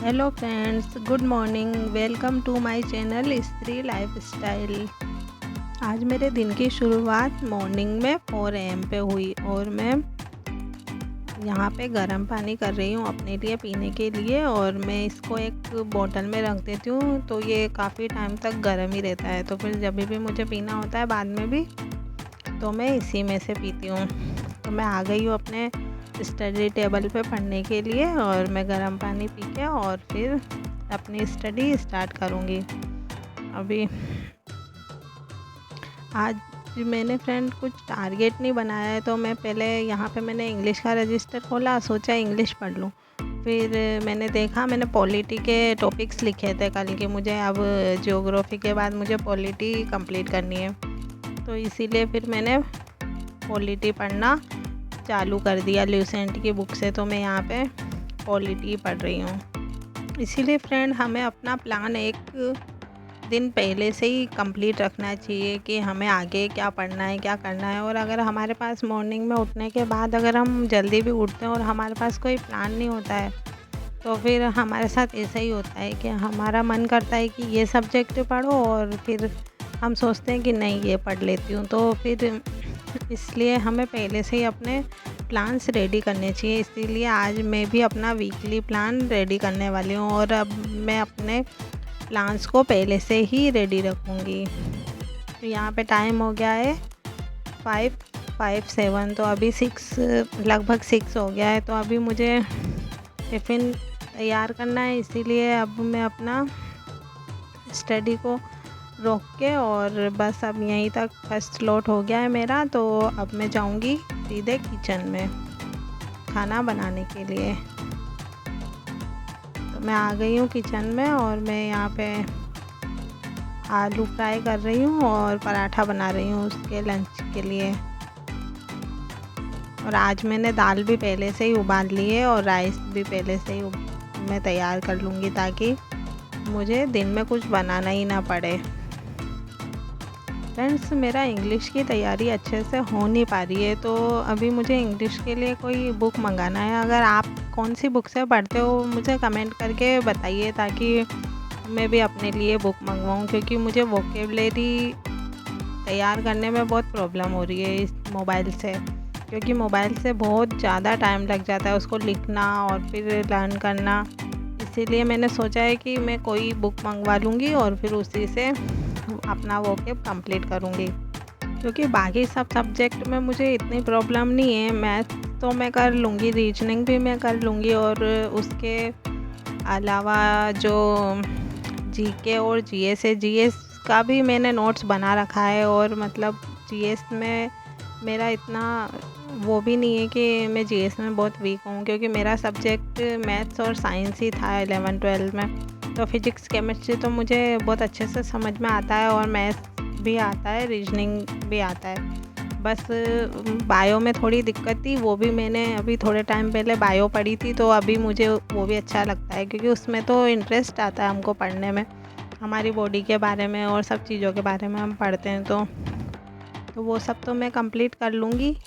Hello friends, good morning. Welcome to my channel Stree lifestyle. आज मेरे दिन की शुरुआत मॉर्निंग में 4 AM पे हुई और मैं यहाँ पे गर्म पानी कर रही हूँ अपने लिए पीने के लिए। और मैं इसको एक बोतल में रख देती हूँ तो ये काफ़ी टाइम तक गर्म ही रहता है। तो फिर जब भी मुझे पीना होता है बाद में भी, तो मैं इसी में से पीती हूँ। तो मैं आ गई हूँ अपने स्टडी टेबल पे पढ़ने के लिए और मैं गर्म पानी पी के और फिर अपनी स्टडी स्टार्ट करूँगी। अभी आज मैंने फ्रेंड कुछ टारगेट नहीं बनाया है, तो मैं पहले यहाँ पे मैंने इंग्लिश का रजिस्टर खोला, सोचा इंग्लिश पढ़ लूँ। फिर मैंने देखा, मैंने पॉलिटी के टॉपिक्स लिखे थे कल के, मुझे अब ज्योग्राफी के बाद मुझे पॉलिटी कंप्लीट करनी है। तो इसीलिए फिर मैंने पॉलिटी पढ़ना चालू कर दिया ल्यूसेंट की बुक से। तो मैं यहाँ पे पॉलिटी पढ़ रही हूँ। इसीलिए फ्रेंड, हमें अपना प्लान एक दिन पहले से ही कंप्लीट रखना चाहिए कि हमें आगे क्या पढ़ना है, क्या करना है। और अगर हमारे पास मॉर्निंग में उठने के बाद अगर हम जल्दी भी उठते हैं और हमारे पास कोई प्लान नहीं होता है, तो फिर हमारे साथ ऐसा ही होता है कि हमारा मन करता है कि ये सब्जेक्ट पढ़ो और फिर हम सोचते हैं कि नहीं ये पढ़ लेती हूँ। तो फिर इसलिए हमें पहले से ही अपने प्लान्स रेडी करने चाहिए। इसीलिए आज मैं भी अपना वीकली प्लान रेडी करने वाली हूँ और अब मैं अपने प्लान्स को पहले से ही रेडी रखूँगी। तो यहाँ पे टाइम हो गया है 5:57, तो अभी 6, लगभग 6 हो गया है। तो अभी मुझे टिफ़िन तैयार करना है, इसीलिए अब मैं अपना स्टडी को रोक के और बस अब यहीं तक फर्स्ट स्लॉट हो गया है मेरा। तो अब मैं जाऊंगी सीधे किचन में खाना बनाने के लिए। तो मैं आ गई हूँ किचन में और मैं यहाँ पे आलू फ्राई कर रही हूँ और पराठा बना रही हूँ उसके लंच के लिए। और आज मैंने दाल भी पहले से ही उबाल ली है और राइस भी पहले से ही मैं तैयार कर लूँगी, ताकि मुझे दिन में कुछ बनाना ही ना पड़े। फ्रेंड्स, मेरा इंग्लिश की तैयारी अच्छे से हो नहीं पा रही है, तो अभी मुझे इंग्लिश के लिए कोई बुक मंगाना है। अगर आप कौन सी बुक से पढ़ते हो मुझे कमेंट करके बताइए, ताकि मैं भी अपने लिए बुक मंगवाऊँ, क्योंकि मुझे वोकेबलरी तैयार करने में बहुत प्रॉब्लम हो रही है इस मोबाइल से। क्योंकि मोबाइल से बहुत ज़्यादा टाइम लग जाता है उसको लिखना और फिर लर्न करना। इसीलिए मैंने सोचा है कि मैं कोई बुक मंगवा लूँगी और फिर उसी से अपना वोकेब कंप्लीट करूँगी। क्योंकि बाकी सब सब्जेक्ट में मुझे इतनी प्रॉब्लम नहीं है। मैथ तो मैं कर लूँगी, रीजनिंग भी मैं कर लूँगी, और उसके अलावा जो जीके और जीएस है, जीएस का भी मैंने नोट्स बना रखा है। और मतलब जीएस में मेरा इतना वो भी नहीं है कि मैं जीएस में बहुत वीक हूँ, क्योंकि मेरा सब्जेक्ट मैथ्स और साइंस ही था 11-12 में। तो फिजिक्स केमिस्ट्री तो मुझे बहुत अच्छे से समझ में आता है और मैथ्स भी आता है, रीजनिंग भी आता है। बस बायो में थोड़ी दिक्कत थी, वो भी मैंने अभी थोड़े टाइम पहले बायो पढ़ी थी, तो अभी मुझे वो भी अच्छा लगता है, क्योंकि उसमें तो इंटरेस्ट आता है हमको पढ़ने में। हमारी बॉडी के बारे में और सब चीज़ों के बारे में हम पढ़ते हैं, तो वो सब तो मैं कंप्लीट कर लूँगी।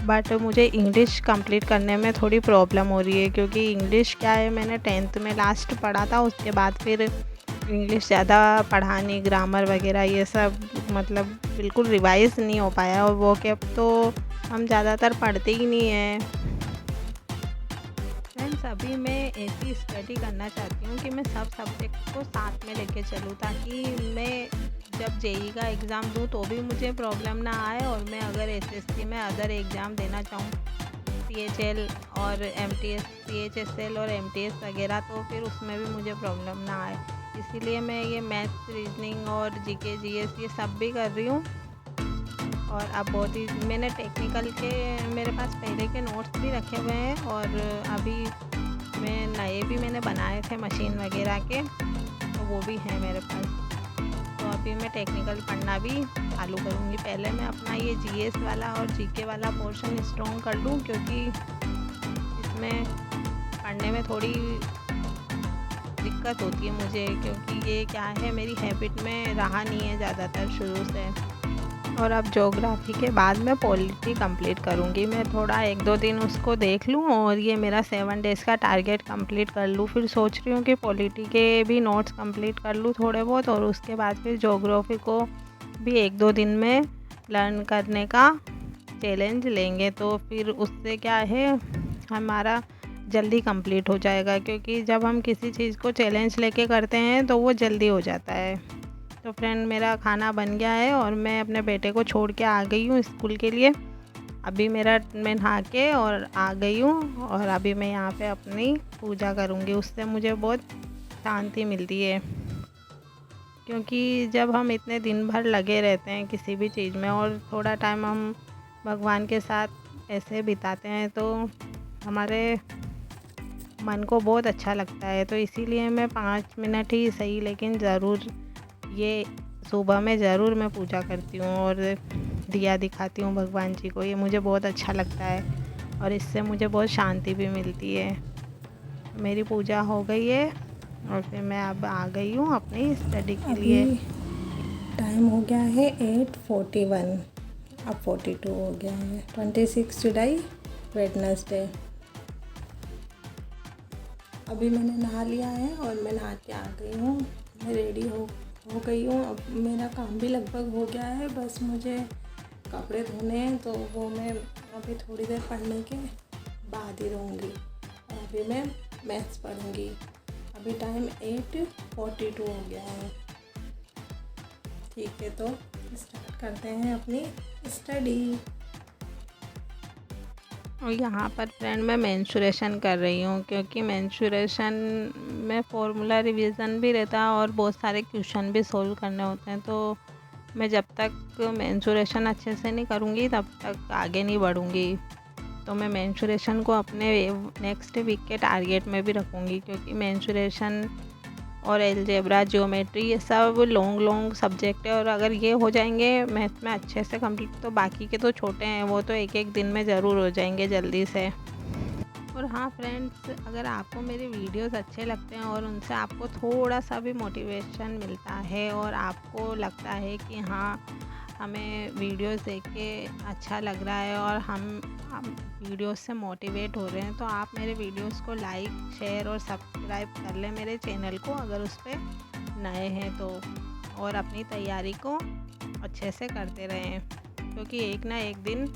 बट मुझे इंग्लिश कंप्लीट करने में थोड़ी प्रॉब्लम हो रही है, क्योंकि इंग्लिश क्या है, मैंने 10th में लास्ट पढ़ा था, उसके बाद फिर इंग्लिश ज़्यादा पढ़ा नहीं, ग्रामर वगैरह ये सब मतलब बिल्कुल रिवाइज़ नहीं हो पाया। और वोकैब तो हम ज़्यादातर पढ़ते ही नहीं हैं। फ्रेंड्स, अभी मैं ऐसी स्टडी करना चाहती हूँ कि मैं सब सब्जेक्ट को साथ में लेके चलूँ, ताकि मैं जब जेई का एग्ज़ाम दूँ तो भी मुझे प्रॉब्लम ना आए। और मैं अगर एसएससी में अदर एग्ज़ाम देना चाहूँ, सीएचएल और एमटीएस, सीएचएसएल और एमटीएस वगैरह, तो फिर उसमें भी मुझे प्रॉब्लम ना आए। इसीलिए मैं ये मैथ्स, रीजनिंग और जीके जीएस ये सब भी कर रही हूँ। और अब बहुत ही मैंने टेक्निकल के मेरे पास पहले के नोट्स भी रखे हुए हैं, और अभी मैं नए भी मैंने बनाए थे मशीन वगैरह के, तो वो भी हैं मेरे पास। तो अभी मैं टेक्निकल पढ़ना भी चालू करूँगी। पहले मैं अपना ये जीएस वाला और जीके वाला पोर्शन स्ट्रॉन्ग कर लूँ, क्योंकि इसमें पढ़ने में थोड़ी दिक्कत होती है मुझे, क्योंकि ये क्या है, मेरी हैबिट में रहा नहीं है ज़्यादातर शुरू से। और अब ज्योग्राफी के बाद मैं पॉलिटी कंप्लीट करूँगी। मैं थोड़ा 1-2 दिन उसको देख लूँ और ये मेरा 7 डेज़ का टारगेट कंप्लीट कर लूँ। फिर सोच रही हूँ कि पॉलिटी के भी नोट्स कंप्लीट कर लूँ थोड़े बहुत, और उसके बाद फिर ज्योग्राफी को भी 1-2 दिन में लर्न करने का चैलेंज लेंगे। तो फिर उससे क्या है, हमारा जल्दी कंप्लीट हो जाएगा, क्योंकि जब हम किसी चीज़ को चैलेंज लेके करते हैं तो वो जल्दी हो जाता है। तो फ्रेंड, मेरा खाना बन गया है और मैं अपने बेटे को छोड़ के आ गई हूँ स्कूल के लिए। अभी मैं नहा के और आ गई हूँ, और अभी मैं यहाँ पे अपनी पूजा करूँगी। उससे मुझे बहुत शांति मिलती है, क्योंकि जब हम इतने दिन भर लगे रहते हैं किसी भी चीज़ में और थोड़ा टाइम हम भगवान के साथ ऐसे बिताते हैं तो हमारे मन को बहुत अच्छा लगता है। तो इसीलिए मैं 5 मिनट ही सही, लेकिन ज़रूर ये सुबह में ज़रूर मैं पूजा करती हूँ और दिया दिखाती हूँ भगवान जी को। ये मुझे बहुत अच्छा लगता है और इससे मुझे बहुत शांति भी मिलती है। मेरी पूजा हो गई है और फिर मैं अब आ गई हूँ अपनी स्टडी के लिए। अभी टाइम हो गया है 8:41, अब 42 हो गया है। 26 जुलाई वेडनेसडे। अभी मैंने नहा लिया है और मैं नहा के आ गई हूँ। मैं रेडी हो गई हूँ। अब मेरा काम भी लगभग हो गया है, बस मुझे कपड़े धोने हैं, तो वो मैं अभी थोड़ी देर पढ़ने के बाद ही रहूँगी। और अभी मैं मैथ्स पढ़ूँगी। अभी टाइम 8:42 हो गया है। ठीक है, तो स्टार्ट करते हैं अपनी स्टडी। और यहाँ पर फ्रेंड मैं मेंस्ट्रुएशन कर रही हूँ, क्योंकि मेंस्ट्रुएशन में फॉर्मूला रिवीजन भी रहता है और बहुत सारे क्वेश्चन भी सोल्व करने होते हैं। तो मैं जब तक मेंस्ट्रुएशन अच्छे से नहीं करूँगी तब तक आगे नहीं बढ़ूँगी। तो मैं मेंस्ट्रुएशन को अपने नेक्स्ट वीक के टारगेट में भी रखूँगी, क्योंकि मेंस्ट्रुएशन और अलजेब्रा, ज्योमेट्री, ये सब लॉन्ग सब्जेक्ट है, और अगर ये हो जाएंगे मैथ में अच्छे से कंप्लीट तो बाकी के तो छोटे हैं, वो तो एक दिन में ज़रूर हो जाएंगे जल्दी से। और हाँ फ्रेंड्स, अगर आपको मेरे वीडियोस अच्छे लगते हैं और उनसे आपको थोड़ा सा भी मोटिवेशन मिलता है और आपको लगता है कि हाँ, हमें वीडियोस देख के अच्छा लग रहा है और हम वीडियोस से मोटिवेट हो रहे हैं, तो आप मेरे वीडियोस को लाइक, शेयर और सब्सक्राइब कर लें मेरे चैनल को, अगर उस पर नए हैं तो। और अपनी तैयारी को अच्छे से करते रहें, क्योंकि एक ना एक दिन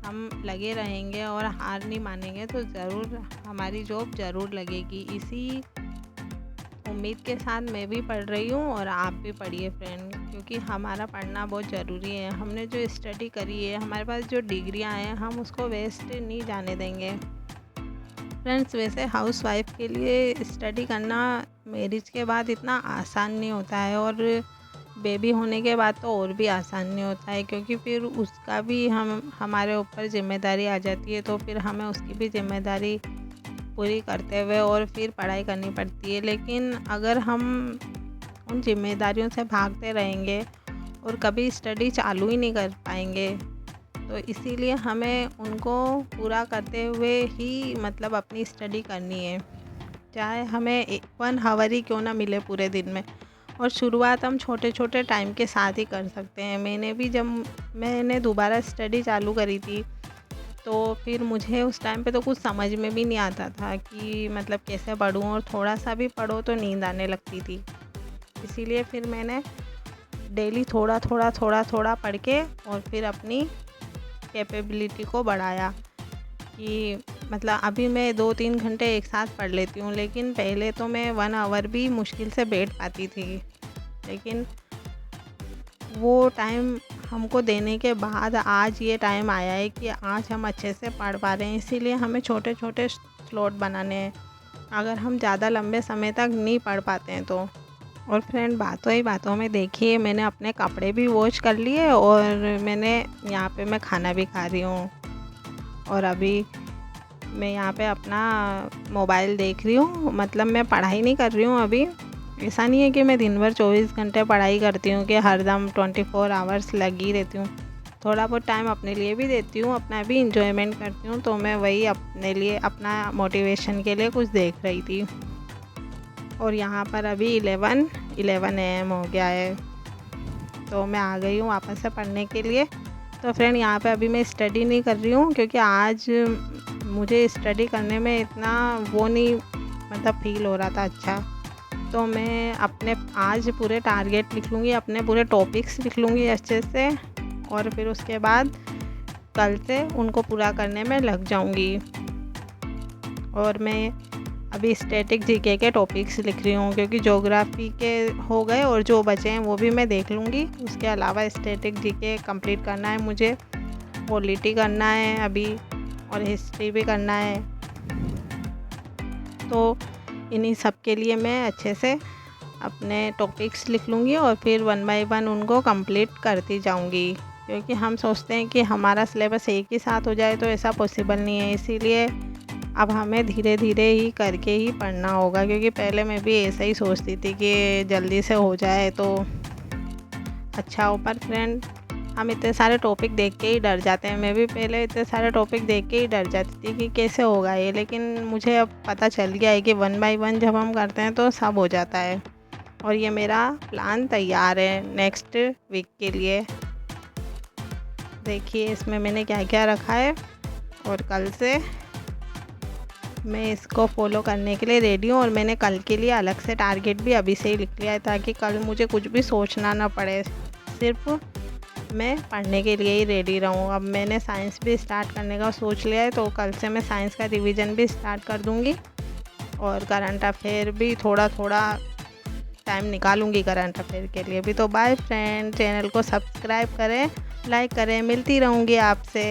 हम लगे रहेंगे और हार नहीं मानेंगे तो ज़रूर हमारी जॉब ज़रूर लगेगी। इसी उम्मीद के साथ मैं भी पढ़ रही हूँ और आप भी पढ़िए फ्रेंड, क्योंकि हमारा पढ़ना बहुत ज़रूरी है। हमने जो स्टडी करी है, हमारे पास जो डिग्रियाँ हैं, हम उसको वेस्ट नहीं जाने देंगे। फ्रेंड्स, वैसे हाउस वाइफ के लिए स्टडी करना मैरिज के बाद इतना आसान नहीं होता है, और बेबी होने के बाद तो और भी आसान नहीं होता है, क्योंकि फिर उसका भी हमारे ऊपर ज़िम्मेदारी आ जाती है, तो फिर हमें उसकी भी ज़िम्मेदारी पूरी करते हुए और फिर पढ़ाई करनी पड़ती है। लेकिन अगर हम उन जिम्मेदारियों से भागते रहेंगे और कभी स्टडी चालू ही नहीं कर पाएंगे, तो इसीलिए हमें उनको पूरा करते हुए ही मतलब अपनी स्टडी करनी है, चाहे हमें 1 आवर ही क्यों ना मिले पूरे दिन में। और शुरुआत हम छोटे छोटे टाइम के साथ ही कर सकते हैं। जब मैंने दोबारा स्टडी चालू करी थी, तो फिर मुझे उस टाइम पे तो कुछ समझ में भी नहीं आता था कि मतलब कैसे पढूं, और थोड़ा सा भी पढ़ो तो नींद आने लगती थी। इसीलिए फिर मैंने डेली थोड़ा थोड़ा पढ़ के और फिर अपनी कैपेबिलिटी को बढ़ाया, कि मतलब अभी मैं 2-3 घंटे एक साथ पढ़ लेती हूँ, लेकिन पहले तो मैं 1 आवर भी मुश्किल से बैठ पाती थी। लेकिन वो टाइम हमको देने के बाद आज ये टाइम आया है कि आज हम अच्छे से पढ़ पा रहे हैं। इसीलिए हमें छोटे छोटे स्लॉट बनाने हैं, अगर हम ज़्यादा लंबे समय तक नहीं पढ़ पाते हैं तो। और फ्रेंड, बातों ही बातों में देखिए, मैंने अपने कपड़े भी वॉश कर लिए और मैंने यहाँ पे मैं खाना भी खा रही हूँ, और अभी मैं यहाँ पे अपना मोबाइल देख रही हूँ। मतलब मैं पढ़ाई नहीं कर रही हूँ अभी। ऐसा नहीं है कि मैं दिन भर 24 घंटे पढ़ाई करती हूँ, कि हरदम 24 आवर्स लगी रहती हूँ। थोड़ा बहुत टाइम अपने लिए भी देती हूँ, अपना भी इंजॉयमेंट करती हूँ। तो मैं वही अपने लिए, अपना मोटिवेशन के लिए कुछ देख रही थी। और यहाँ पर अभी 11 AM हो गया है। तो मैं आ गई हूँ वापस से पढ़ने के लिए। तो फ्रेंड यहाँ पे अभी मैं स्टडी नहीं कर रही हूँ क्योंकि आज मुझे स्टडी करने में इतना वो नहीं मतलब फ़ील हो रहा था अच्छा। तो मैं अपने आज पूरे टारगेट लिख लूँगी, अपने पूरे टॉपिक्स लिख लूँगी अच्छे से, और फिर उसके बाद कल से उनको पूरा करने में लग जाऊँगी। और मैं अभी स्टैटिक जीके के टॉपिक्स लिख रही हूँ क्योंकि ज्योग्राफी के हो गए और जो बचे हैं वो भी मैं देख लूँगी। उसके अलावा स्टैटिक जीके कंप्लीट करना है मुझे, पॉलिटी करना है अभी, और हिस्ट्री भी करना है। तो इन्हीं सब के लिए मैं अच्छे से अपने टॉपिक्स लिख लूँगी और फिर 1 बाय 1 उनको कंप्लीट करती जाऊँगी। क्योंकि हम सोचते हैं कि हमारा सिलेबस एक ही साथ हो जाए, तो ऐसा पॉसिबल नहीं है। इसीलिए अब हमें धीरे धीरे ही करके ही पढ़ना होगा, क्योंकि पहले मैं भी ऐसा ही सोचती थी कि जल्दी से हो जाए तो अच्छा हो। पर फ्रेंड, हम इतने सारे टॉपिक देख के ही डर जाते हैं। मैं भी पहले इतने सारे टॉपिक देख के ही डर जाती थी कि कैसे होगा ये, लेकिन मुझे अब पता चल गया है कि 1 बाय 1 जब हम करते हैं तो सब हो जाता है। और ये मेरा प्लान तैयार है नेक्स्ट वीक के लिए। देखिए इसमें मैंने क्या क्या रखा है, और कल से मैं इसको फॉलो करने के लिए रेडी हूँ। और मैंने कल के लिए अलग से टारगेट भी अभी से ही लिख लिया है, ताकि कल मुझे कुछ भी सोचना ना पड़े, सिर्फ मैं पढ़ने के लिए ही रेडी रहूँ। अब मैंने साइंस भी स्टार्ट करने का सोच लिया है, तो कल से मैं साइंस का रिवीजन भी स्टार्ट कर दूँगी, और करंट अफेयर भी थोड़ा थोड़ा टाइम निकालूंगी करंट अफेयर के लिए भी। तो बाय फ्रेंड, चैनल को सब्सक्राइब करें, लाइक करें, मिलती रहूँगी आपसे।